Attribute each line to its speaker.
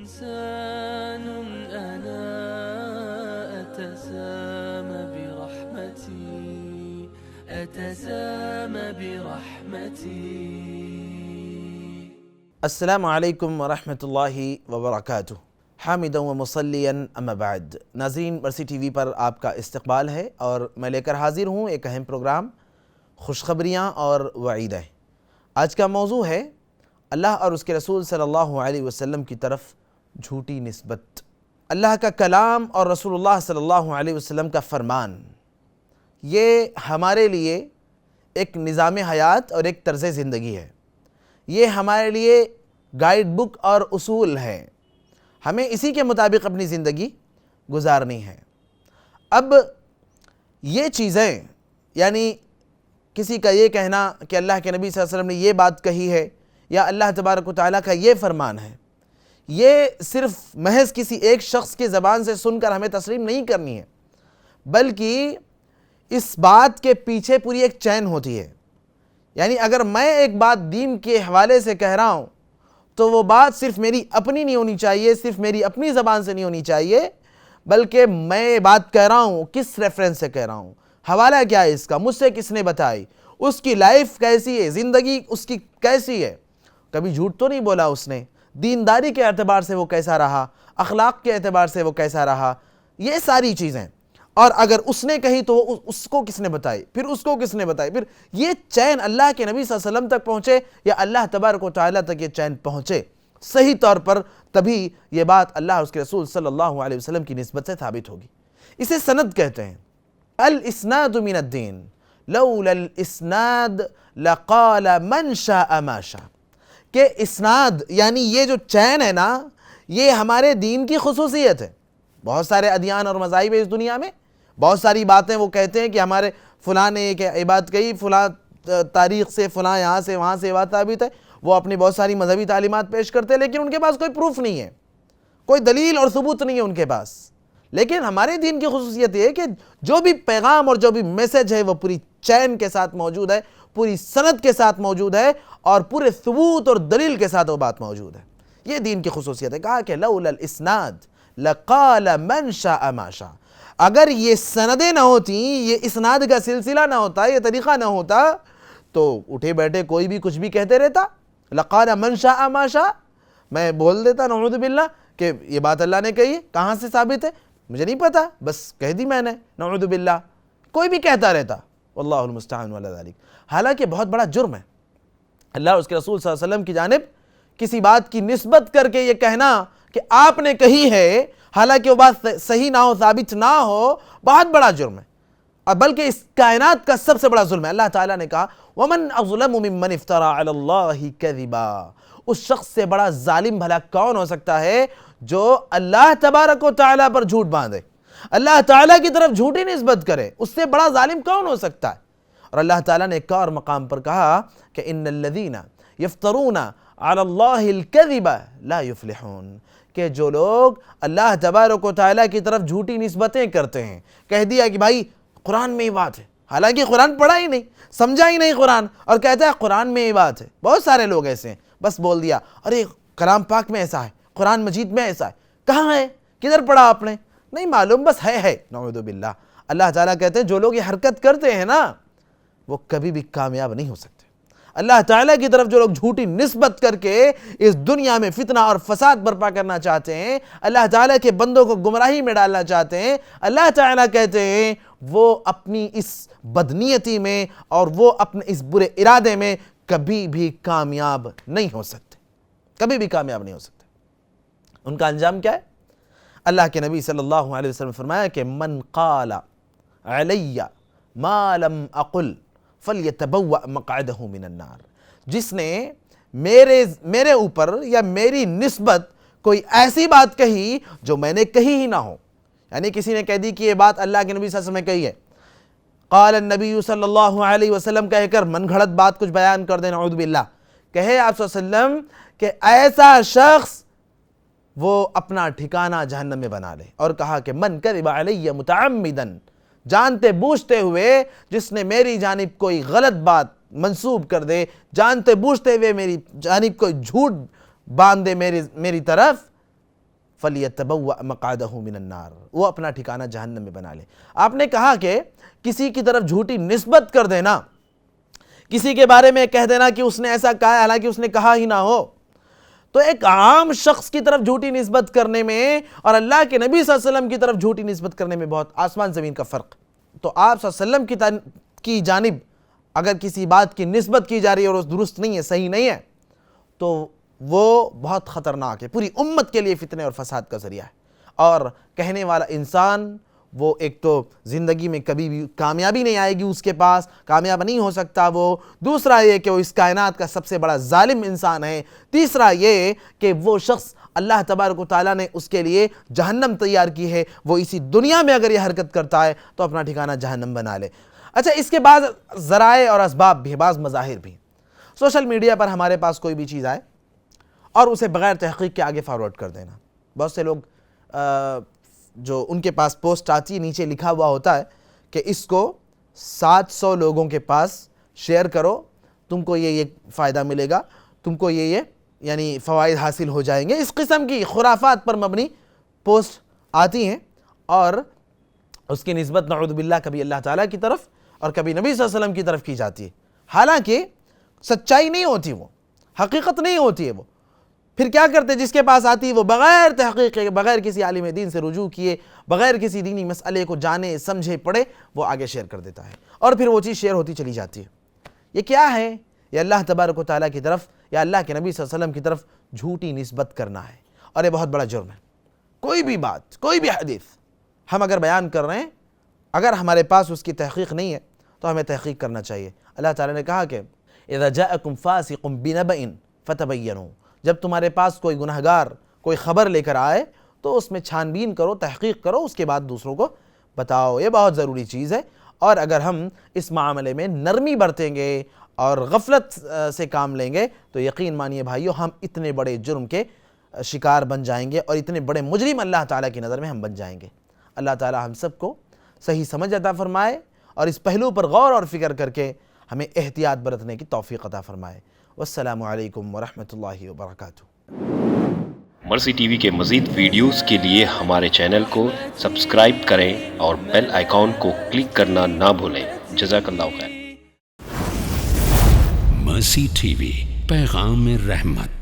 Speaker 1: إنسان أنا أتسامى برحمتي.
Speaker 2: السلام علیکم ورحمۃ اللہ وبرکاتہ. حامدا و مصلیا اما بعد. ناظرین، مرسی ٹی وی پر آپ کا استقبال ہے اور میں لے کر حاضر ہوں ایک اہم پروگرام خوشخبریاں اور وعیدیں. آج کا موضوع ہے اللہ اور اس کے رسول صلی اللہ علیہ وسلم کی طرف جھوٹی نسبت. اللہ کا کلام اور رسول اللہ صلی اللہ علیہ وسلم کا فرمان، یہ ہمارے لیے ایک نظام حیات اور ایک طرز زندگی ہے. یہ ہمارے لیے گائیڈ بک اور اصول ہے. ہمیں اسی کے مطابق اپنی زندگی گزارنی ہے. اب یہ چیزیں، یعنی کسی کا یہ کہنا کہ اللہ کے نبی صلی اللہ علیہ وسلم نے یہ بات کہی ہے یا اللہ تبارک و تعالیٰ کا یہ فرمان ہے، یہ صرف محض کسی ایک شخص کی زبان سے سن کر ہمیں تسلیم نہیں کرنی ہے، بلکہ اس بات کے پیچھے پوری ایک چین ہوتی ہے. یعنی اگر میں ایک بات دین کے حوالے سے کہہ رہا ہوں تو وہ بات صرف میری اپنی نہیں ہونی چاہیے، صرف میری اپنی زبان سے نہیں ہونی چاہیے، بلکہ میں بات کہہ رہا ہوں کس ریفرنس سے کہہ رہا ہوں، حوالہ کیا ہے اس کا، مجھ سے کس نے بتائی، اس کی لائف کیسی ہے، زندگی اس کی کیسی ہے. کبھی جھوٹ تو نہیں بولا اس نے، دینداری کے اعتبار سے وہ کیسا رہا، اخلاق کے اعتبار سے وہ کیسا رہا، یہ ساری چیزیں. اور اگر اس نے کہی تو اس کو کس نے بتائی، پھر اس کو کس نے بتائی، پھر یہ چین اللہ کے نبی صلی اللہ علیہ وسلم تک پہنچے یا اللہ تبارک و تعالیٰ تک یہ چین پہنچے صحیح طور پر، تبھی یہ بات اللہ اور اس کے رسول صلی اللہ علیہ وسلم کی نسبت سے ثابت ہوگی. اسے سند کہتے ہیں. الاسناد من الدین لولا الاسناد لقال من شاء ما شاء. کہ اسناد یعنی یہ جو چین ہے نا، یہ ہمارے دین کی خصوصیت ہے. بہت سارے ادیان اور مذاہب اس دنیا میں بہت ساری باتیں وہ کہتے ہیں کہ ہمارے فلاں نے یہ بات کہی، فلاں تاریخ سے، فلاں یہاں سے وہاں سے یہ بات ثابت ہے. وہ اپنی بہت ساری مذہبی تعلیمات پیش کرتے ہیں، لیکن ان کے پاس کوئی پروف نہیں ہے، کوئی دلیل اور ثبوت نہیں ہے ان کے پاس. لیکن ہمارے دین کی خصوصیت یہ ہے کہ جو بھی پیغام اور جو بھی میسج ہے وہ پوری چین کے ساتھ موجود ہے، پوری سند کے ساتھ موجود ہے اور پورے ثبوت اور دلیل کے ساتھ وہ بات موجود ہے. یہ دین کی خصوصیت ہے. کہا کہ لولا الاسناد لقال من شاء ما شاء. اگر یہ سندیں نہ ہوتی، یہ اسناد کا سلسلہ نہ ہوتا، یہ طریقہ نہ ہوتا، تو اٹھے بیٹھے کوئی بھی کچھ بھی کہتے رہتا. لقال من شاء ما شاء، میں بول دیتا نعوذ باللہ کہ یہ بات اللہ نے کہی ہے، کہاں سے ثابت ہے مجھے نہیں پتا، بس کہہ دی میں نے، نعوذ باللہ. کوئی بھی کہتا رہتا، واللہ المستعان علی ذلک. حالانکہ بہت بڑا جرم ہے اللہ اور اس کے رسول صلی اللہ علیہ وسلم کی جانب کسی بات کی نسبت کر کے یہ کہنا کہ آپ نے کہی ہے، حالانکہ وہ بات صحیح نہ ہو، ثابت نہ ہو، بہت بڑا جرم ہے. اور بلکہ اس کائنات کا سب سے بڑا ظلم ہے. اللہ تعالیٰ نے کہا وَمَنْ أَظْلَمُ مِمَّنِ افْتَرَى عَلَى اللَّهِ كَذِبًا. اس شخص سے بڑا ظالم بھلا کون ہو سکتا ہے جو اللہ تبارک و تعالیٰ پر جھوٹ باندھے، اللہ تعالیٰ کی طرف جھوٹی نسبت کرے. اس سے بڑا ظالم کون ہو سکتا ہے. اور اللہ تعالیٰ نے ایک اور مقام پر کہا کہ ان الذین یفترون علی اللہ الکذب لا یفلحون. کہ جو لوگ اللہ تبارک و تعالیٰ کی طرف جھوٹی نسبتیں کرتے ہیں، کہہ دیا کہ بھائی قرآن میں یہ بات ہے، حالانکہ قرآن پڑھا ہی نہیں، سمجھا ہی نہیں قرآن، اور کہتا ہے قرآن میں یہ بات ہے. بہت سارے لوگ ایسے ہیں، بس بول دیا ارے کلام پاک میں ایسا ہے، قرآن مجید میں ایسا ہے. کہاں ہے، کدھر پڑھا آپ نے، نہیں معلوم، بس ہے. نعوذ باللہ. اللہ تعالیٰ کہتے ہیں جو لوگ یہ حرکت کرتے ہیں نا، وہ کبھی بھی کامیاب نہیں ہو سکتے. اللہ تعالیٰ کی طرف جو لوگ جھوٹی نسبت کر کے اس دنیا میں فتنہ اور فساد برپا کرنا چاہتے ہیں، اللہ تعالیٰ کے بندوں کو گمراہی میں ڈالنا چاہتے ہیں، اللہ تعالیٰ کہتے ہیں وہ اپنی اس بدنیتی میں اور وہ اپنے اس برے ارادے میں کبھی بھی کامیاب نہیں ہو سکتے، کبھی بھی کامیاب نہیں ہو سکتے. ان کا انجام کیا ہے؟ اللہ کے نبی صلی اللہ علیہ وسلم نے فرمایا کہ من قال علی ما لم اقل فلیتبوأ مقعدہ من النار. جس نے میرے اوپر یا میری نسبت کوئی ایسی بات کہی جو میں نے کہی ہی نہ ہو. یعنی کسی نے کہہ دی کہ یہ بات اللہ کے نبی صلی اللہ علیہ وسلم نے کہی ہے، قال النبی صلی اللہ علیہ وسلم کہہ کر من گھڑت بات کچھ بیان کر دیں، نعوذ باللہ. کہے آپ صلی اللہ علیہ وسلم کہ ایسا شخص وہ اپنا ٹھکانہ جہنم میں بنا لے. اور کہا کہ من کذب علی متعمدا، جانتے بوجھتے ہوئے جس نے میری جانب کوئی غلط بات منسوب کر دے، جانتے بوجھتے ہوئے میری جانب کوئی جھوٹ باندھ دے میری طرف، فَلْيَتَبَوَّأْ مَقْعَدَهُ مِنَ النَّارِ، وہ اپنا ٹھکانہ جہنم میں بنا لے۔ آپ نے کہا کہ کسی کی طرف جھوٹی نسبت کر دینا، کسی کے بارے میں کہہ دینا کہ اس نے ایسا کہا ہے حالانکہ اس نے کہا ہی نہ ہو، تو ایک عام شخص کی طرف جھوٹی نسبت کرنے میں اور اللہ کے نبی صلی اللہ علیہ وسلم کی طرف جھوٹی نسبت کرنے میں بہت آسمان زمین کا فرق۔ تو آپ صلی اللہ علیہ وسلم کی جانب اگر کسی بات کی نسبت کی جا رہی ہے اور اس درست نہیں ہے، صحیح نہیں ہے، تو وہ بہت خطرناک ہے، پوری امت کے لیے فتنے اور فساد کا ذریعہ ہے۔ اور کہنے والا انسان وہ ایک تو زندگی میں کبھی بھی کامیابی نہیں آئے گی، اس کے پاس کامیاب نہیں ہو سکتا وہ، دوسرا یہ کہ وہ اس کائنات کا سب سے بڑا ظالم انسان ہے، تیسرا یہ کہ وہ شخص اللہ تبارک و تعالیٰ نے اس کے لیے جہنم تیار کی ہے، وہ اسی دنیا میں اگر یہ حرکت کرتا ہے تو اپنا ٹھکانہ جہنم بنا لے۔ اچھا، اس کے بعد ذرائع اور اسباب بھی، بعض مظاہر بھی۔ سوشل میڈیا پر ہمارے پاس کوئی بھی چیز آئے اور اسے بغیر تحقیق کے آگے فارورڈ کر دینا۔ بہت سے لوگ جو ان کے پاس پوسٹ آتی ہے نیچے لکھا ہوا ہوتا ہے کہ اس کو 700 لوگوں کے پاس شیئر کرو، تم کو یہ فائدہ ملے گا، تم کو یہ یعنی فوائد حاصل ہو جائیں گے۔ اس قسم کی خرافات پر مبنی پوسٹ آتی ہیں اور اس کی نسبت نعوذ باللہ کبھی اللہ تعالیٰ کی طرف اور کبھی نبی صلی اللہ علیہ وسلم کی طرف کی جاتی ہے، حالانکہ سچائی نہیں ہوتی، وہ حقیقت نہیں ہوتی ہے۔ وہ پھر کیا کرتے، جس کے پاس آتی ہے وہ بغیر تحقیق کے، بغیر کسی عالم دین سے رجوع کیے، بغیر کسی دینی مسئلے کو جانے سمجھے پڑھے، وہ آگے شیئر کر دیتا ہے اور پھر وہ چیز شیئر ہوتی چلی جاتی ہے۔ یہ کیا ہے؟ یہ اللہ تبارک و تعالیٰ کی طرف یا اللہ کے نبی صلی اللہ علیہ وسلم کی طرف جھوٹی نسبت کرنا ہے، اور یہ بہت بڑا جرم ہے۔ کوئی بھی بات، کوئی بھی حدیث ہم اگر بیان کر رہے ہیں، اگر ہمارے پاس اس کی تحقیق نہیں ہے تو ہمیں تحقیق کرنا چاہیے۔ اللہ تعالیٰ نے کہا کہ اذا جاءکم فاسق بنبأ فتبینوا، جب تمہارے پاس کوئی گنہگار کوئی خبر لے کر آئے تو اس میں چھان بین کرو، تحقیق کرو، اس کے بعد دوسروں کو بتاؤ۔ یہ بہت ضروری چیز ہے، اور اگر ہم اس معاملے میں نرمی برتیں گے اور غفلت سے کام لیں گے تو یقین مانیے بھائیو، ہم اتنے بڑے جرم کے شکار بن جائیں گے اور اتنے بڑے مجرم اللہ تعالیٰ کی نظر میں ہم بن جائیں گے۔ اللہ تعالیٰ ہم سب کو صحیح سمجھ عطا فرمائے اور اس پہلو پر غور اور فکر کر کے ہمیں احتیاط برتنے کی توفیق عطا فرمائے۔ والسلام علیکم ورحمۃ اللہ وبرکاتہ۔
Speaker 3: مرسی ٹی وی کے مزید ویڈیوز کے لیے ہمارے چینل کو سبسکرائب کریں اور بیل آئیکن کو کلک کرنا نہ بھولیں۔ جزاک اللہ خیر۔
Speaker 4: مرسی ٹی وی، پیغام رحمت۔